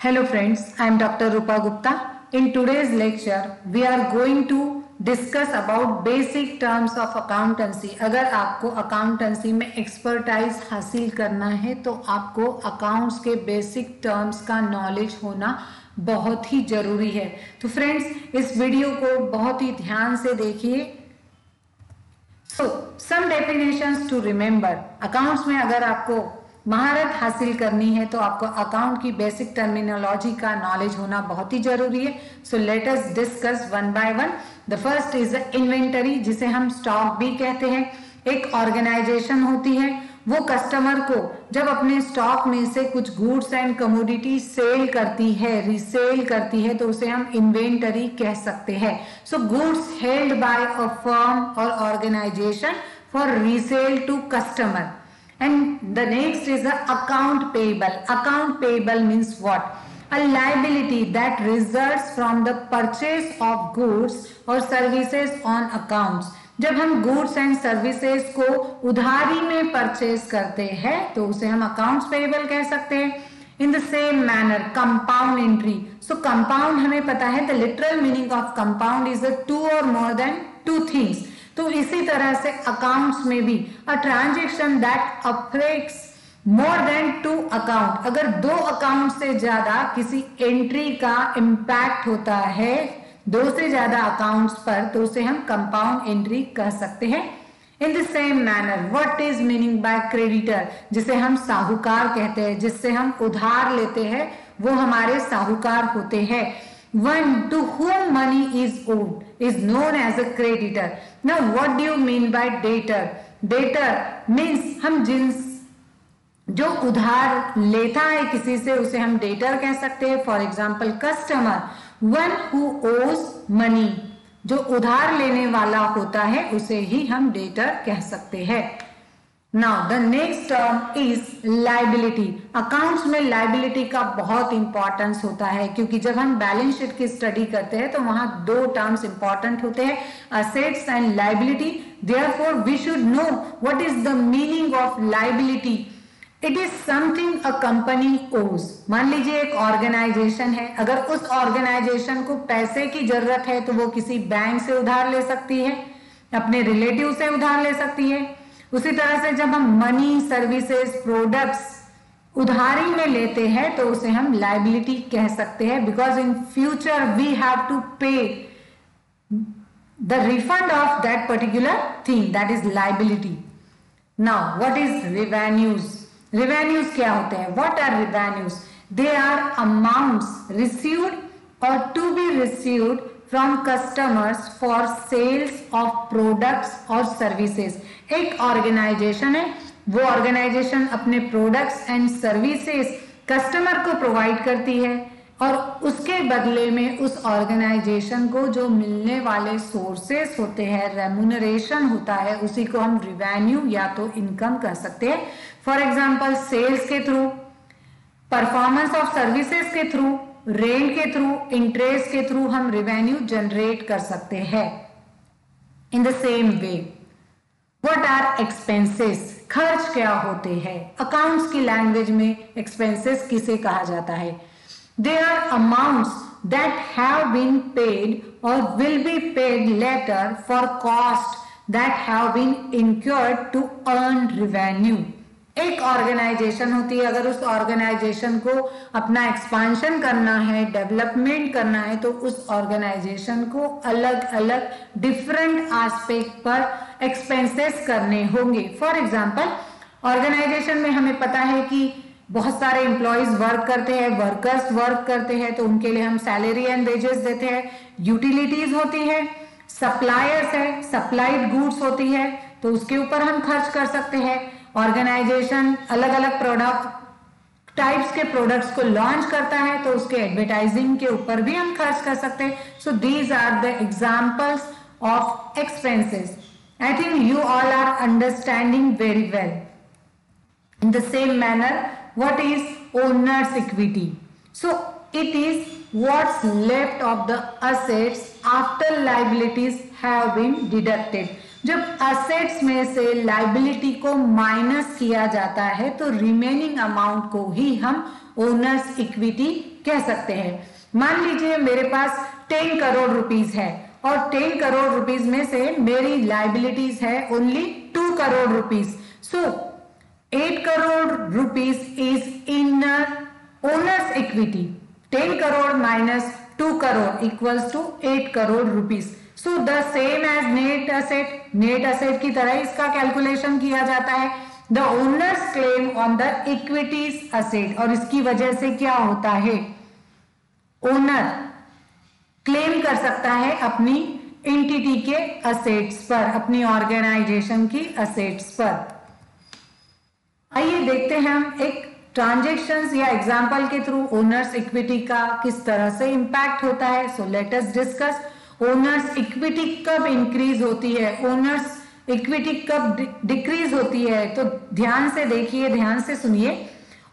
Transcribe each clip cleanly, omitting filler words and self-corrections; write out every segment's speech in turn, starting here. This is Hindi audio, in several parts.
Hello friends, I am Dr. Rupa Gupta. In today's lecture, we are going to discuss about basic terms of accountancy. अगर आपको accountancy में expertise हासिल करना है तो आपको accounts के basic terms का knowledge होना बहुत ही जरूरी है। तो फ्रेंड्स इस वीडियो को बहुत ही ध्यान से देखिए। So, some definitions to remember. Accounts में अगर आपको महारत हासिल करनी है तो आपको अकाउंट की बेसिक टर्मिनोलॉजी का नॉलेज होना बहुत ही जरूरी है। So let us discuss one by one. The first is inventory, जिसे हम स्टॉक भी कहते हैं। एक ऑर्गेनाइजेशन होती है, वो कस्टमर को जब अपने स्टॉक में से कुछ गुड्स एंड कमोडिटी सेल करती है, रीसेल करती है, तो उसे हम इन्वेंटरी कह सकते हैं। So goods held by a firm or organisation for resale to customer. And the next is the account payable. Account payable means what? A liability that results from the purchase of goods or services on accounts. जब हम goods and services को उधारी में purchase करते हैं तो उसे हम accounts payable कह सकते हैं. In the same manner, compound entry. So compound हमें पता है, the literal meaning of compound is the two or more than two things. तो इसी तरह से अकाउंट्स में भी a transaction that affects more than two account. अगर दो अकाउंट से ज्यादा किसी एंट्री का इंपैक्ट होता है दो से ज्यादा अकाउंट्स पर, तो उसे हम कंपाउंड एंट्री कह सकते हैं. In the same manner, what is meaning bye creditor, जिसे हम साहूकार कहते हैं, जिससे हम उधार लेते हैं, वो हमारे साहूकार होते हैं. One to whom money is owed is known as a creditor. Now what do you mean by debtor? Debtor means हम जो उधार लेता है किसी से उसे हम डेटर कह सकते हैं. For example customer, one who ओज मनी, जो उधार लेने वाला होता है उसे ही हम डेटर कह सकते हैं. Now the next term is liability. Accounts में लाइबिलिटी का बहुत इंपॉर्टेंस होता है, क्योंकि जब हम बैलेंस शीट की स्टडी करते हैं तो वहां दो टर्म्स इंपॉर्टेंट होते हैं, assets and liability. Therefore we should know what is the meaning of liability. It is something a company owes. मान लीजिए एक ऑर्गेनाइजेशन है, अगर उस ऑर्गेनाइजेशन को पैसे की जरूरत है तो वो किसी बैंक से उधार ले सकती है, अपने रिलेटिव से उधार ले सकती है. उसी तरह से जब हम मनी, सर्विसेज, प्रोडक्ट्स उधारी में लेते हैं तो उसे हम लाइबिलिटी कह सकते हैं, because in future we have to pay the refund of that particular thing, that is liability. Now what is revenues. Revenues क्या होते हैं? What are revenues? They are amounts received or to be received from customers for sales of products or services. एक ऑर्गेनाइजेशन है, वो ऑर्गेनाइजेशन अपने प्रोडक्ट्स एंड सर्विसेज कस्टमर को प्रोवाइड करती है और उसके बदले में उस ऑर्गेनाइजेशन को जो मिलने वाले सोर्सेस होते हैं, रेम्यूनरेशन होता है, उसी को हम रिवेन्यू या तो इनकम कह सकते हैं. फॉर एग्जांपल सेल्स के थ्रू, परफॉर्मेंस ऑफ सर्विसेज के थ्रू, रेंट के थ्रू, इंटरेस्ट के थ्रू हम रेवेन्यू जनरेट कर सकते हैं. In the same way, what are expenses. खर्च क्या होते हैं? अकाउंट्स की लैंग्वेज में एक्सपेंसेस किसे कहा जाता है? They are amounts that have been paid or will be paid later for cost that have been incurred to earn revenue. एक ऑर्गेनाइजेशन होती है, अगर उस ऑर्गेनाइजेशन को अपना एक्सपांशन करना है, डेवलपमेंट करना है, तो उस ऑर्गेनाइजेशन को अलग अलग डिफरेंट एस्पेक्ट पर एक्सपेंसेस करने होंगे. फॉर एग्जांपल, ऑर्गेनाइजेशन में हमें पता है कि बहुत सारे एम्प्लॉयज वर्क करते हैं, वर्कर्स वर्क करते हैं, तो उनके लिए हम सैलरी एंड वेजेस देते हैं. यूटिलिटीज होती है, सप्लायर्स है, सप्लाइड गुड्स होती है, तो उसके ऊपर हम खर्च कर सकते हैं. ऑर्गेनाइजेशन अलग अलग प्रोडक्ट टाइप्स के प्रोडक्ट्स को लॉन्च करता है तो उसके एडवर्टाइजिंग के ऊपर भी हम खर्च कर सकते हैं. So these are the examples of expenses. I think you all are understanding very well. In the same manner, what is owner's equity. So it is what's left of the assets after liabilities have been deducted. जब असेट्स में से लाइबिलिटी को माइनस किया जाता है तो रिमेनिंग अमाउंट को ही हम ओनर्स इक्विटी कह सकते हैं। मान लीजिए मेरे पास 10 करोड़ रुपीस है और 10 करोड़ रुपीस में से मेरी लाइबिलिटीज है only 2 crore rupees. So 8 crore rupees is in owner's equity. 10 crore minus 2 crore equals to 8 crore rupees. So the same as net asset, net asset की तरह इसका कैलकुलेशन किया जाता है। The owner's claim on the equities asset, और इसकी वजह से क्या होता है, ओनर क्लेम कर सकता है अपनी एंटिटी के असेट्स पर, अपनी ऑर्गेनाइजेशन की असेट्स पर। आइए देखते हैं हम एक ट्रांजैक्शंस या एग्जांपल के थ्रू ओनर्स इक्विटी का किस तरह से इंपैक्ट होता है। So let us discuss owners equity कब इंक्रीज होती है, ओनर्स इक्विटी कब डिक्रीज होती है। तो ध्यान से देखिए, ध्यान से सुनिए।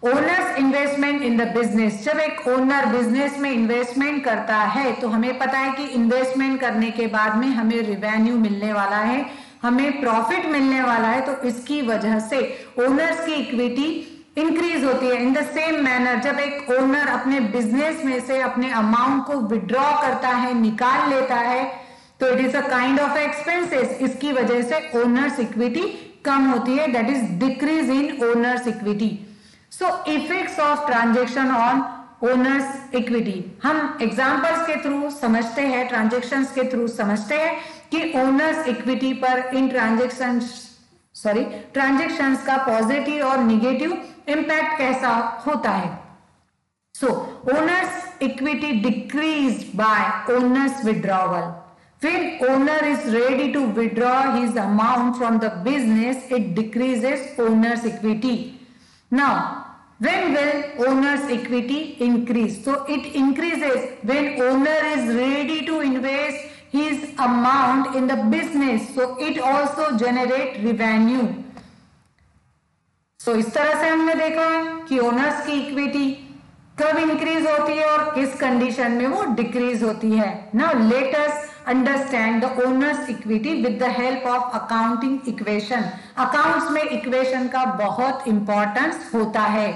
Owners investment in the business, जब एक ओनर बिजनेस में इन्वेस्टमेंट करता है तो हमें पता है कि इन्वेस्टमेंट करने के बाद में हमें रिवेन्यू मिलने वाला है, हमें प्रॉफिट मिलने वाला है, तो इसकी वजह से ओनर्स की इक्विटी इंक्रीज होती है। इन द सेम मैनर जब एक ओनर अपने बिजनेस में से अपने अमाउंट को विड्रॉ करता है, निकाल लेता है, तो it is a kind of expenses, इसकी वजह से ओनर्स इक्विटी कम होती है, that is decrease in owner's equity. So effects of transaction on owners equity हम एग्जांपल्स के थ्रू समझते हैं, ट्रांजैक्शंस के थ्रू समझते हैं कि ओनर्स इक्विटी पर इन ट्रांजैक्शंस का पॉजिटिव और निगेटिव इंपैक्ट कैसा होता है। So owners equity decrease by owners withdrawal. When owner is ready to withdraw his amount from the business, it decreases owner's equity. Now, when will owner's equity increase? So it increases when owner is ready to invest his amount in the business. So it also generate revenue. So इस तरह से हमने देखा है कि ओनर्स की इक्विटी कब इंक्रीज होती है और किस कंडीशन में वो डिक्रीज होती है। Now let us understand the owners equity with the help of accounting equation. Accounts में इक्वेशन का बहुत इंपॉर्टेंस होता है।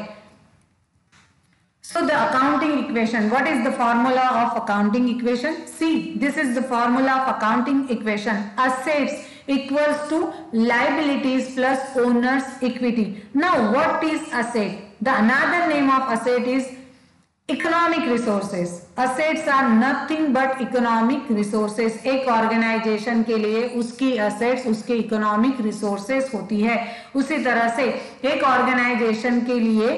So the accounting equation, what is the formula of accounting equation? See, this is the formula of accounting equation. Assets equals to liabilities plus owner's equity. Now what is asset? The another name of asset is economic resources. Assets are nothing but economic resources. एक ऑर्गेनाइजेशन के लिए उसकी असेट्स उसके इकोनॉमिक रिसोर्सेस होती है, उसी तरह से एक ऑर्गेनाइजेशन के लिए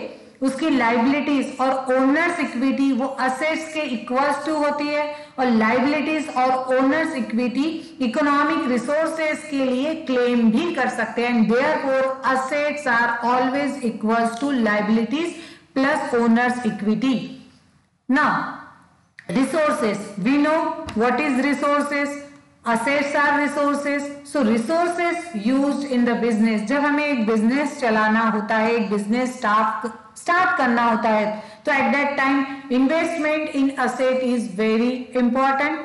उसकी लाइबिलिटीज और ओनर्स इक्विटी वो असेट्स के इक्वल्स टू होती है, और लाइबिलिटीज और ओनर्स इक्विटी इकोनॉमिक रिसोर्सेस के लिए क्लेम भी कर सकते हैं। Therefore assets are always equals to liabilities plus owner's equity. Now resources, we know what is resources. Assets are resources. So resources used in the business, जब हमें एक बिजनेस चलाना होता है, एक बिजनेस स्टार्ट करना होता है, तो at that time investment in asset is very important.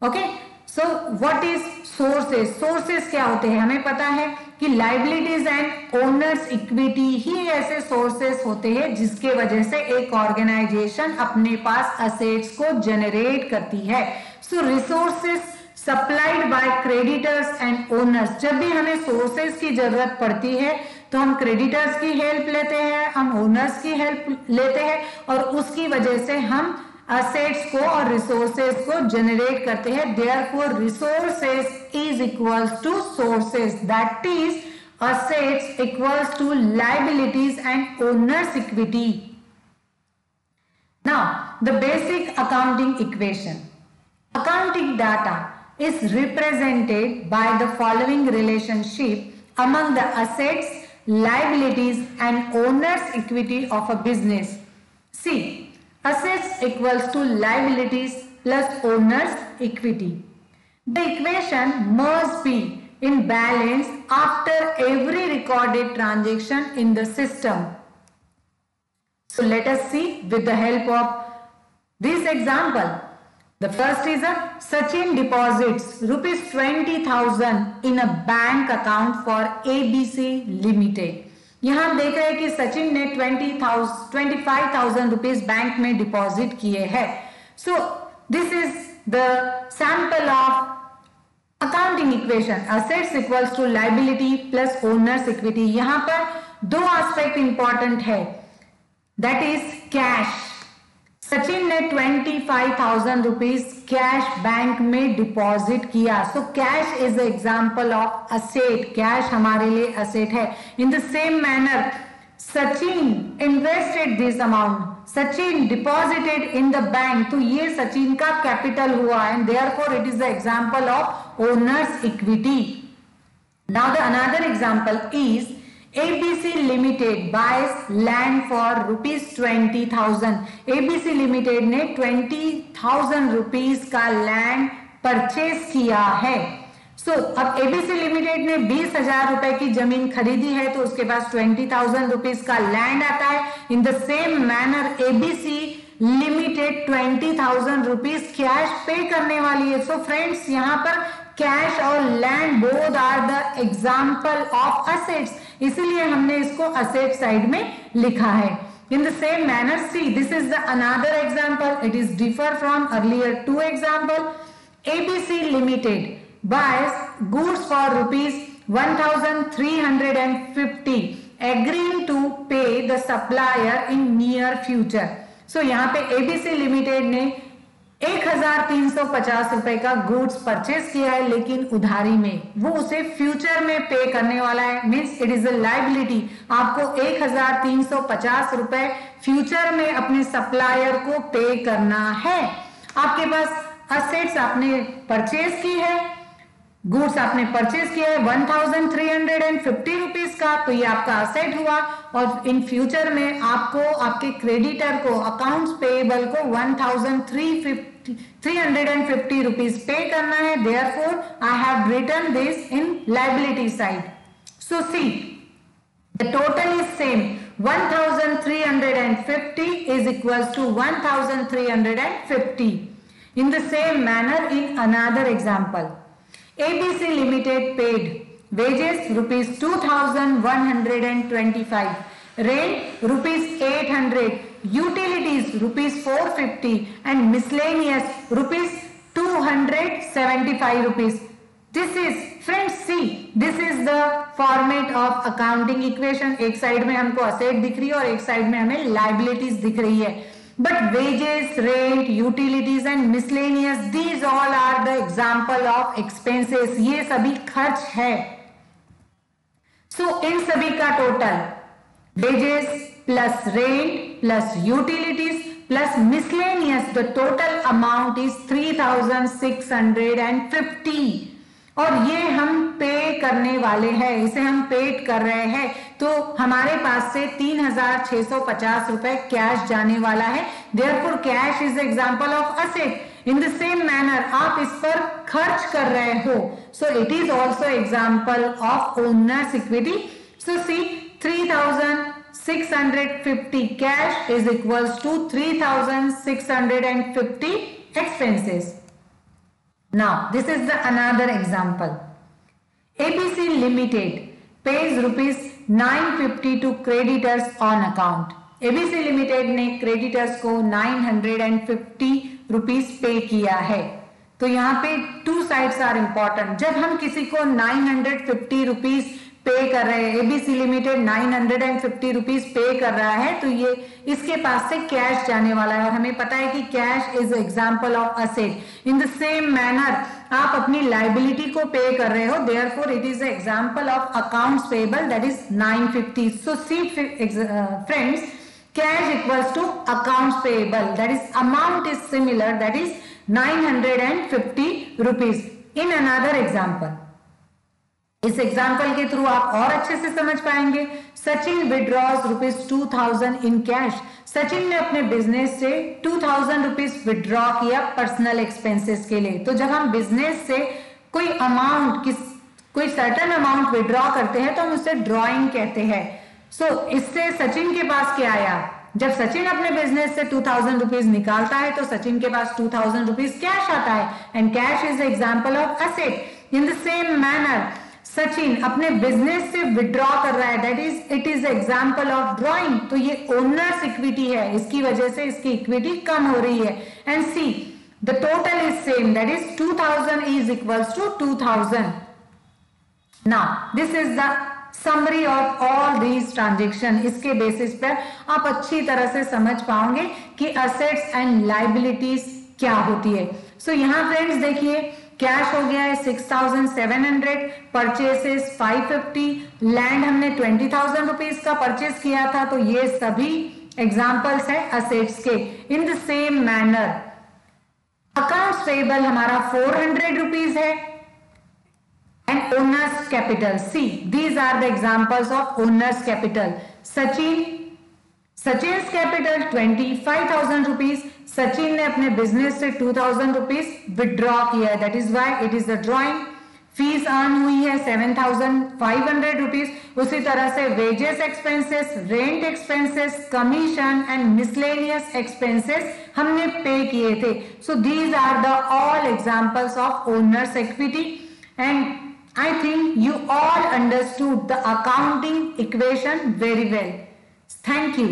Okay, so what is sources? Sources क्या होते हैं? हमें पता है कि लाइबिलिटीज एंड ओनर्स इक्विटी ही ऐसे सोर्सेस होते हैं जिसके वजह से एक ऑर्गेनाइजेशन अपने पास असेट्स को जनरेट करती है। So resources supplied by creditors and owners. जब भी हमें सोर्सेस की जरूरत पड़ती है तो हम क्रेडिटर्स की हेल्प लेते हैं, हम ओनर्स की हेल्प लेते हैं, और उसकी वजह से हम असेट्स को और रिसोर्सेस को जनरेट करते हैं। Therefore resources is equals to sources, that is assets equals to liabilities and owner's equity. Now the basic accounting equation. Accounting data is represented by the following relationship among the assets, liabilities and owner's equity of a business. See, assets equals to liabilities plus owner's equity. The equation must be in balance after every recorded transaction in the system. So let us see with the help of this example. The first is a Sachin deposits rupees 20,000 in a bank account for ABC Limited. यहाँ आप देख रहे हैं कि सचिन ने 25,000 रुपीज बैंक में डिपॉजिट किए हैं. So this is the sample of accounting equation. Assets equals to liability plus owner's equity. यहां पर दो एस्पेक्ट इंपॉर्टेंट है, दैट इज कैश. सचिन ने 25,000 रुपीज कैश बैंक में डिपॉजिट किया. So cash is example of asset. Cash हमारे लिए असेट है. In the same manner Sachin invested this amount. Sachin deposited in the bank. तो ये सचिन का कैपिटल हुआ and therefore it is the example of owner's equity. Now the another example is ABC Limited buys land for rupees 20,000. ABC Limited ने 20,000 रुपीज का लैंड परचेज किया है. अब ABC Limited ने 20,000 रुपए की जमीन खरीदी है तो उसके पास 20,000 रुपीज का लैंड आता है. In the same manner ABC Limited 20,000 rupees cash पे करने वाली है. सो फ्रेंड्स, यहाँ पर कैश और land both are the example of assets, इसीलिए हमने इसको असेट साइड में लिखा है. In the same manner see this is the another example. It is differ from earlier two example. ABC Limited buys goods for rupees 1,350 agreeing to pay the supplier in near future. यहाँ पे ABC Limited ने 1,350 रुपए का गुड्स परचेज किया है, लेकिन उधारी में. वो उसे फ्यूचर में पे करने वाला है. Means it is a liability. आपको 1,350 रुपए फ्यूचर में अपने सप्लायर को पे करना है. आपके पास असेट्स आपने परचेज की है, गुड्स आपने परचेज किया है 1,350 रुपीज का, तो ये आपका असेट हुआ. और इन फ्यूचर में आपको आपके क्रेडिटर को, अकाउंट्स पेएबल को 1,350 रुपीज पे करना है. Therefore I have written this in liability side. So see the total is same. 1,350 is equals to 1,350. In the same manner, in another example, ABC Limited paid wages rupees 2,125, rent rupees 800, utilities rupees 450 and miscellaneous rupees 275 rupees. This is, friends, see, this is the format of accounting equation. एक साइड में हमको असेट दिख रही है और एक साइड में हमें liabilities दिख रही है. But wages, rent, utilities and miscellaneous, these all are the example of expenses. ये सभी खर्च है. So इन सभी का total wages plus rent plus utilities plus miscellaneous, the total amount is 3,650. और ये हम पे करने वाले हैं, इसे हम पेड कर रहे हैं. तो हमारे पास से 3,650 रुपए कैश जाने वाला है. Therefore cash is example of asset. In the same manner आप इस पर खर्च कर रहे हो, so it is also example of owner's equity. So see 3,650 cash is equals to 3,650 expenses. Now this is the another example. ABC Limited pays rupees 950 to creditors on account. ABC Limited ने creditors को 950 रुपीस पे किया है. तो यहाँ पे टू साइड्स आर इंपॉर्टेंट. जब हम किसी को 950 रुपीस पे कर रहे हैं, ABC Limited 950 रुपीस पे कर रहा है, तो ये इसके पास से कैश जाने वाला है और हमें पता है कि cash is example of asset. In the same manner आप अपनी लायबिलिटी को पे कर रहे हो, therefore it is example of accounts payable, that is 950. So see friends, cash equals to accounts payable, that is amount is similar, that is 950 rupees. In another example, इस एग्जाम्पल के थ्रू आप और अच्छे से समझ पाएंगे. Sachin withdraws rupees 2,000 in cash. Sachin ने अपने बिजनेस से 2,000 रुपीज विड्रॉ किया पर्सनल एक्सपेंसेस के लिए. तो जब हम बिजनेस से कोई अमाउंट, कोई सर्टेन अमाउंट विड्रॉ करते हैं तो हम उसे ड्रॉइंग कहते हैं. सो इससे सचिन के पास क्या आया, जब सचिन अपने बिजनेस से 2000 रुपीज निकालता है तो सचिन के पास 2000 रुपीज कैश आता है, and cash is example of asset. In the same manner Sachin अपने बिजनेस से विड्रॉ कर रहा है, that is it is example of drawing. तो ये ओनर्स इक्विटी है, इसकी वजह से इसकी इक्विटी कम हो रही है। And see the total is same, that is 2000 is equals to 2000। Now this is the summary of all these transaction. इसके बेसिस पर आप अच्छी तरह से समझ पाओगे कि असेट्स एंड लाइबिलिटीज क्या होती है। सो यहाँ फ्रेंड्स देखिए, कैश हो गया है 6700, परचेसेस 550, लैंड हमने 20,000 रुपीज का परचेस किया था, तो ये सभी एग्जांपल्स है असेट्स के। In the same manner accounts payable हमारा 400 रुपीज है, and owner's capital, see these are the examples of owner's capital. Sachin's capital 25,000 rupees, Sachin ने अपने बिजनेस से 2,000 रुपीज विड्रॉ किया, that is why it is the drawing. Fees earn हुई है 7,500 रुपीज। उसी तरह से wages expenses, rent expenses, commission and miscellaneous expenses हमने पे किए थे। So these are the all examples of owner's equity, and I think you all understood the accounting equation very well. Thank you.